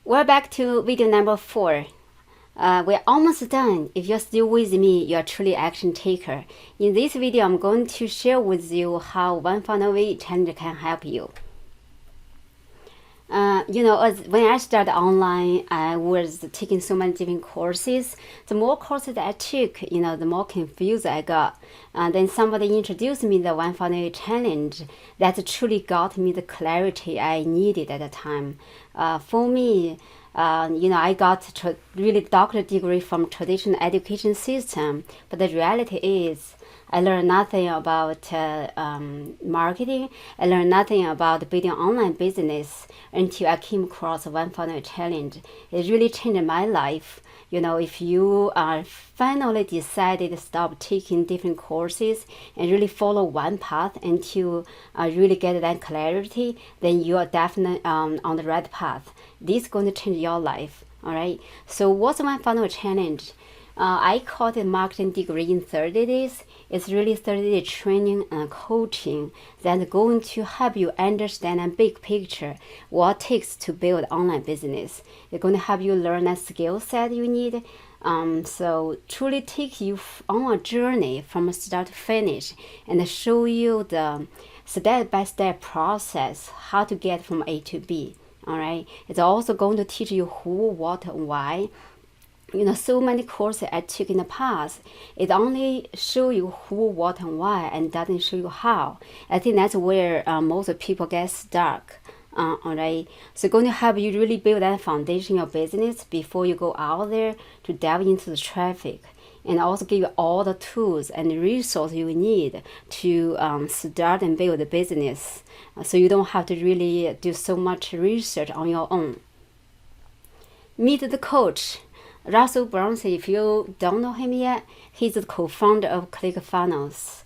We're back to video number 4. We're almost done. If you're still with me, you're truly action taker. In this video, I'm going to share with you how One Funnel Away challenge can help you. When I started online, I was taking so many different courses. The more courses I took, the more confused I got. Then somebody introduced me the One Funnel Away challenge. That truly got me the clarity I needed at the time. For me, I got really doctorate degree from traditional education system, but the reality is I learned nothing about marketing. I learned nothing about building online business until I came across One Funnel challenge. It really changed my life. If you finally decided to stop taking different courses and really follow one path until really get that clarity, then you are definitely on the right path. This is going to change your life. All right. So what's One Funnel challenge? I call it marketing degree in 30 days. It's really 30-day training and coaching that's going to help you understand a big picture what it takes to build online business. It's going to help you learn a skill set you need. So truly take you on a journey from start to finish and show you the step-by-step process how to get from A to B. All right. It's also going to teach you who, what, and why. So many courses I took in the past, it only show you who, what, and why, and doesn't show you how. I think that's where most people get stuck. All right. So going to help you really build that foundation in your business before you go out there to dive into the traffic, and also give you all the tools and the resources you need to start and build a business, so you don't have to really do so much research on your own. Meet the coach. Russell Brunson, if you don't know him yet, he's the co-founder of ClickFunnels.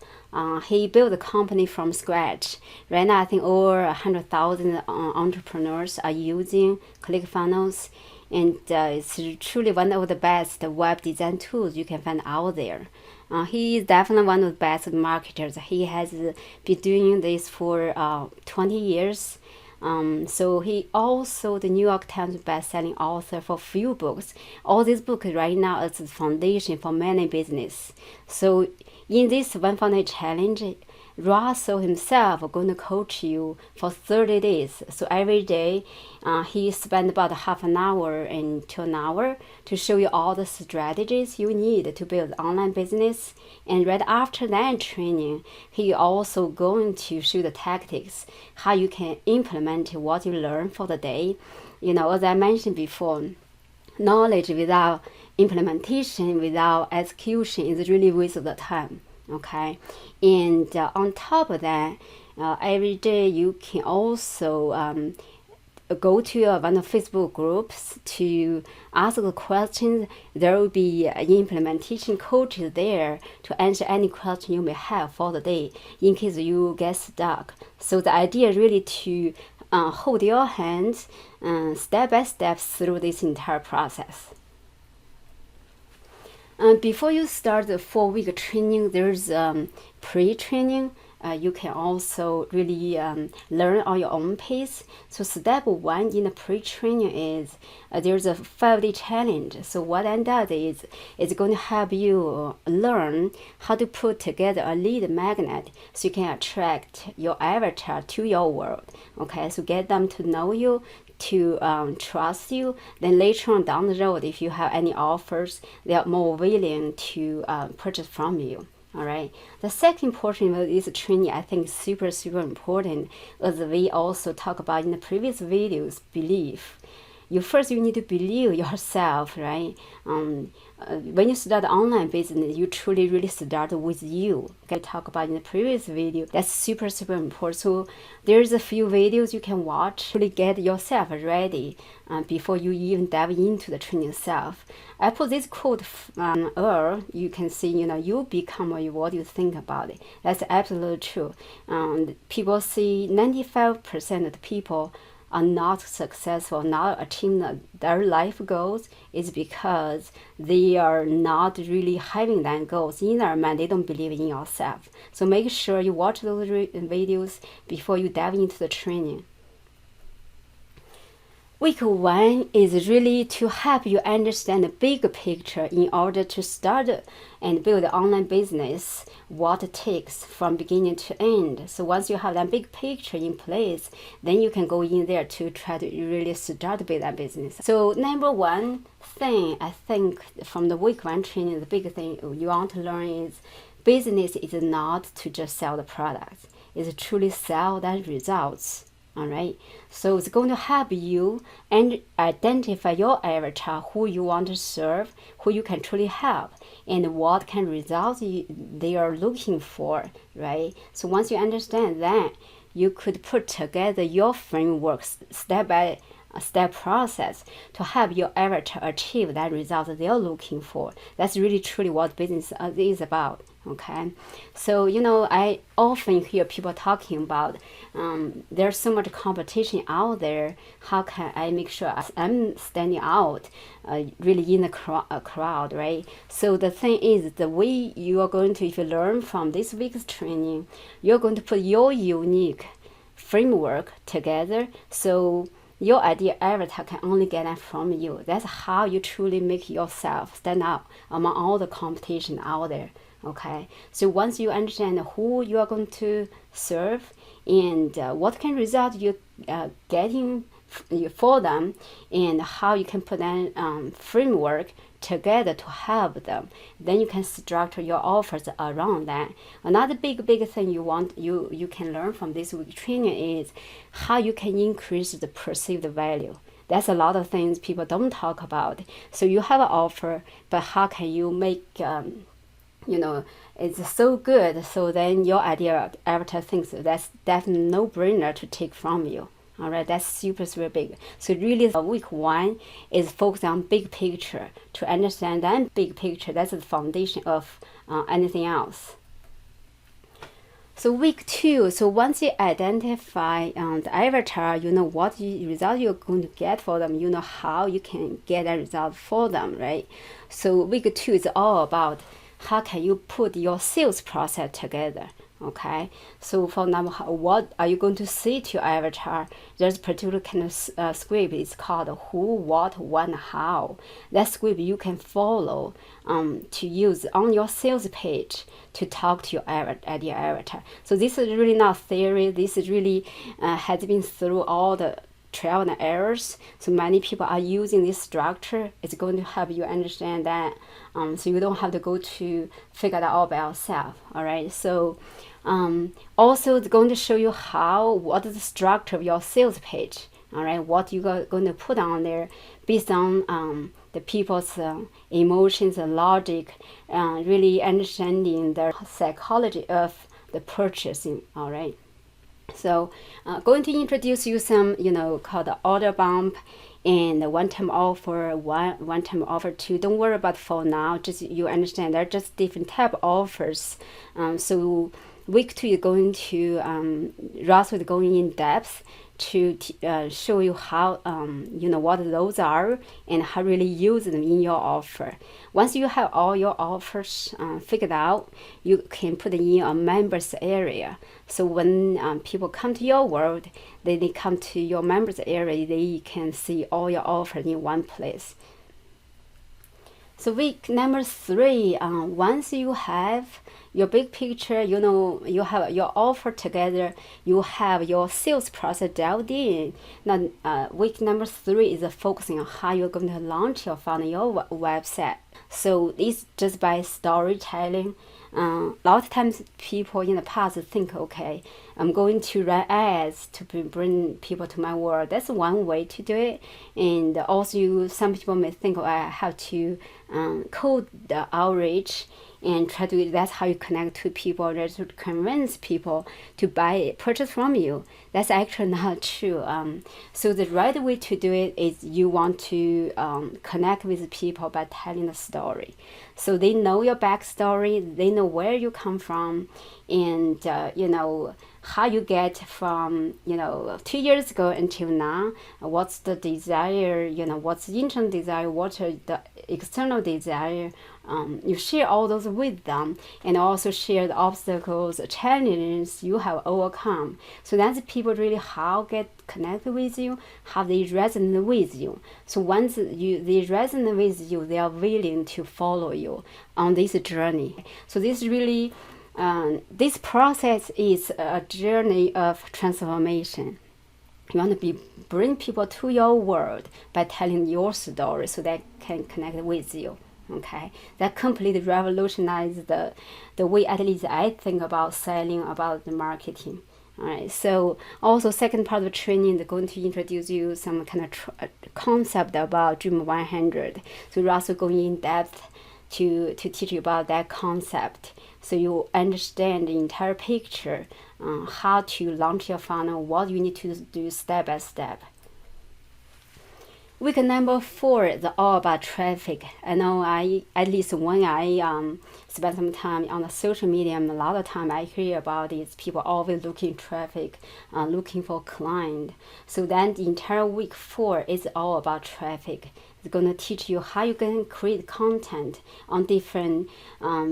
He built the company from scratch. Right now, I think over 100,000 entrepreneurs are using ClickFunnels, and it's truly one of the best web design tools you can find out there. He is definitely one of the best marketers. He has been doing this for 20 years. So he also the New York Times best-selling author for few books. All these books right now is the foundation for many business. So in this One Funnel challenge, Russell himself going to coach you for 30 days. So every day, he spent about half an hour to an hour to show you all the strategies you need to build online business. And right after that training, he also going to show the tactics, how you can implement what you learn for the day. As I mentioned before, knowledge without implementation, without execution is really waste of the time. Okay, and on top of that, every day you can also go to one of Facebook groups to ask the questions. There will be implementation coaches there to answer any question you may have for the day in case you get stuck. So the idea really to hold your hands step by step through this entire process. Before you start the 4-week training, there's pre-training. You can also really learn on your own pace. So step 1 in the pre-training is there's a 5-day challenge. So what that does is it's going to help you learn how to put together a lead magnet so you can attract your avatar to your world. Okay, so get them to know you, to trust you. Then later on down the road, if you have any offers, they are more willing to purchase from you. All right. The second portion of this training, I think, is super important, as we also talk about in the previous videos. Belief. You need to believe yourself, right? When you start online business, you truly really start with you. Okay, talk about in the previous video. That's super important. So there's a few videos you can watch to get yourself ready before you even dive into the training itself. I put this quote you can see, you become what you think about it. That's absolutely true. People see 95% of the people are not successful, not achieving their life goals, is because they are not really having that goals in their mind. They don't believe in yourself. So make sure you watch those videos before you dive into the training. Week one is really to help you understand the big picture in order to start and build an online business, what it takes from beginning to end. So once you have that big picture in place, then you can go in there to try to really start build that business. So number one thing I think from the week one training, the big thing you want to learn is business is not to just sell the product, it's truly sell that results. All right, so it's going to help you and identify your avatar, who you want to serve, who you can truly help, and what kind of results they are looking for, right? So once you understand that, you could put together your framework step by step process to help your avatar achieve that result that they're looking for. That's really truly what business is about. Okay, so I often hear people talking about there's so much competition out there. How can I make sure I'm standing out really in the crowd, right? So the thing is, the way you are going to, if you learn from this week's training, you're going to put your unique framework together, so your ideal avatar can only get that from you. That's how you truly make yourself stand out among all the competition out there. Okay, so once you understand who you are going to serve and what kind of result you're getting for them, and how you can put that framework together to help them, then you can structure your offers around that. Another big thing you can learn from this week training is how you can increase the perceived value. That's a lot of things people don't talk about. So you have an offer, but how can you make it's so good, so then your ideal avatar thinks that's definitely no brainer to take from you. All right, that's super big. So really, week one is focused on big picture. To understand that big picture, that's the foundation of anything else. So week two, so once you identify the avatar, you know what result you're going to get for them, you know how you can get that result for them, right? So week two is all about how can you put your sales process together. Okay, so for example, what are you going to say to your avatar? There's a particular kind of script. It's called who, what, when, how. That script you can follow to use on your sales page to talk to your ideal avatar. So this is really not theory. This is really has been through all the trial and errors. So many people are using this structure. It's going to help you understand that, so you don't have to go to figure that out by yourself. All right, so also it's going to show you what is the structure of your sales page. All right, what you are going to put on there based on the people's emotions and logic, really understanding the psychology of the purchasing. All right, so going to introduce you some called the order bump and the one-time offer, one-time offer two. Don't worry about for now, just you understand they're just different type of offers. So week two is going to Ross is going in depth to show you how what those are and how really use them in your offer. Once you have all your offers figured out, you can put it in a members area. So when people come to your world, they come to your members area, they can see all your offers in one place. So week number three, once you have your big picture, you have your offer together, you have your sales process dialed in. Now, week number three is focusing on how you're going to launch your funnel, your website. So it's just by storytelling. A lot of times people in the past think, okay, I'm going to run ads to bring people to my world. That's one way to do it. And also some people may think, I have to code the outreach and try to, that's how you connect to people, that's to convince people to purchase from you. That's actually not true. So the right way to do it is you want to connect with people by telling the story. So they know your backstory, they know where you come from, and how you get from 2 years ago until now. What's the desire? What's the internal desire? What are the external desire, you share all those with them, and also share the obstacles, challenges you have overcome. So that's people really how get connected with you, how they resonate with you. So once they resonate with you, they are willing to follow you on this journey. So this really, this process is a journey of transformation. You want to bring people to your world by telling your story so they can connect with you. Okay, that completely revolutionized the way at least I think about selling, about the marketing. All right, so also second part of the training is going to introduce you some kind of concept about Dream 100. So we're also going in depth to teach you about that concept, so you understand the entire picture, how to launch your funnel, what you need to do step by step. Week number 4 is all about traffic. I know at least when I spend some time on the social media, a lot of time I hear about it. People always looking traffic, looking for client. So then the entire week 4 is all about traffic. It's going to teach you how you can create content on different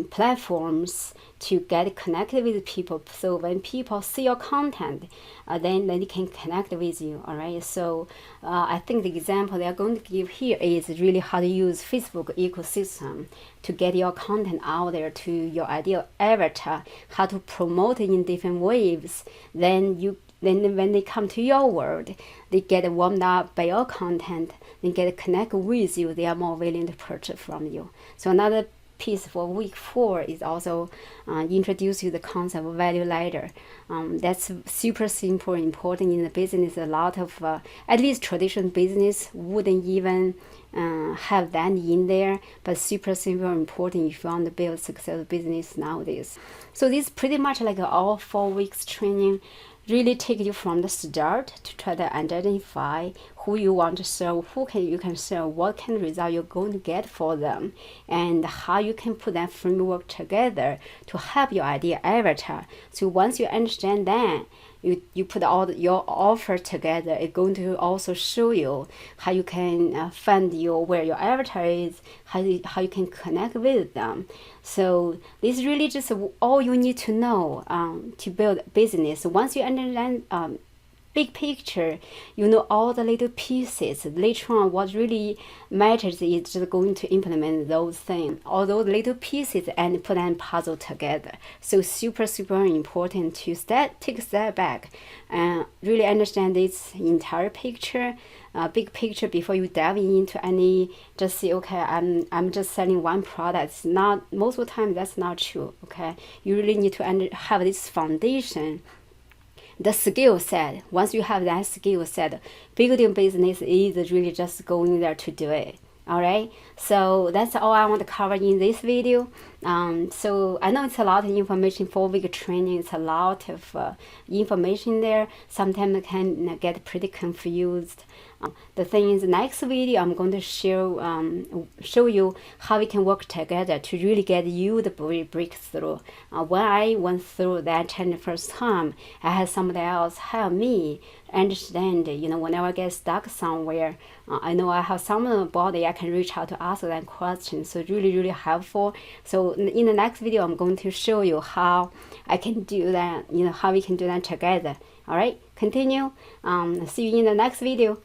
platforms to get connected with people. So when people see your content, then they can connect with you. All right. So I think the example they are going to give here is really how to use Facebook ecosystem to get your content out there to your ideal avatar, how to promote it in different ways. Then when they come to your world, they get warmed up by your content, they get connect with you, they are more willing to purchase from you. So another piece for week 4 is also introduce you the concept of value ladder. That's super simple, important in the business. A lot of at least traditional business wouldn't even have that in there, but super simple, important if you want to build a successful business nowadays. So this is pretty much like all 4 weeks training. Really take you from the start to try to identify who you want to serve, you can serve, what kind of result you're going to get for them, and how you can put that framework together to help your ideal avatar. So once you understand that, you put all your offer together, it's going to also show you how you can find where your avatar is, how you can connect with them. So this is really just all you need to know to build a business. Once you understand big picture, you know all the little pieces. Later on, what really matters is just going to implement those things, all those little pieces, and put that puzzle together. So super important to take a step back and really understand this entire picture, big picture, before you dive into any. Just say, okay, I'm just selling one product. It's not, most of the time that's not true. Okay, you really need to have this foundation. The skill set, once you have that skill set, building business is really just going there to do it. All right, so that's all I want to cover in this video. So I know it's a lot of information, 4-week training. It's a lot of information there. Sometimes I can get pretty confused. The thing is, next video I'm going to show you how we can work together to really get you the breakthrough. When I went through that challenge first time, I had somebody else help me understand. Whenever I get stuck somewhere, I know I have somebody I can reach out to ask that question. So really helpful. So in the next video, I'm going to show you how I can do that. How we can do that together. All right, continue. See you in the next video.